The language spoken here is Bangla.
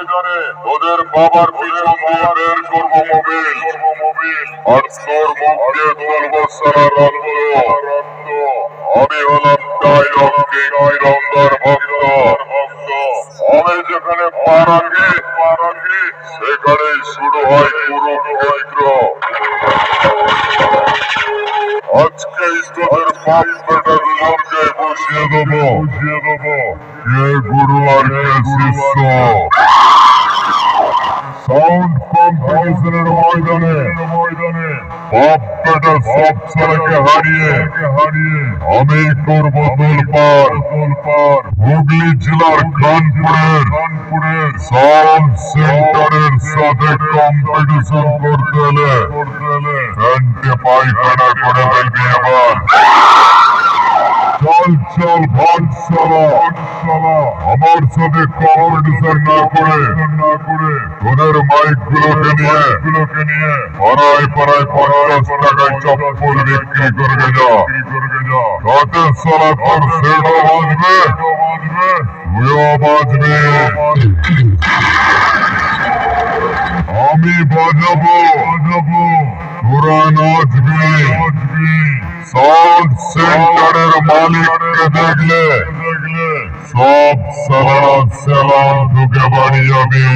তোদের বাবার পিছন দিয়ে বের করবো মোবিল, আর তোর মুখ দিয়ে তুলবো সারা রক্ত। আমি হলাম ডায়লগ কিং, রঙ্গার ভক্ত। আমি যেখানে পা রাখি সেখানেই শুরু হয় কুরুক্ষেত্র। আজকেই তোদের বাপ বেটা দুজনকে বসিয়ে দেবো কে গুরু আর কে শিষ্য। সাউন্ড কম্পিটিশনের ময়দানে বাপ বেটা সব ছেলেকে হারিয়ে আমি করবো তোলপাড়। হুগলি জেলার খানপুরের সাউন্ড সেন্টারের সাথে কম্পিটিশন করতে হলে প্যান্টে পায়খানা করে ফেলবি এবার। চল ভাটশালা, আমার সাথে কম্পিটিশন না করে তোদের মাইক গুলোকে নিয়ে পাড়ায় 50 টাকায় চপ্পল বিক্রি করবে যা। তাতে সালা তোর সেটও বাজবে, তুইও বাজবে। আমি বাজাবো, তোরা নাচবি। সাউন্ড সেন্টারের মালিককে দেখলে সব সালারা সালাম ঢুকে বাড়ি যাবি।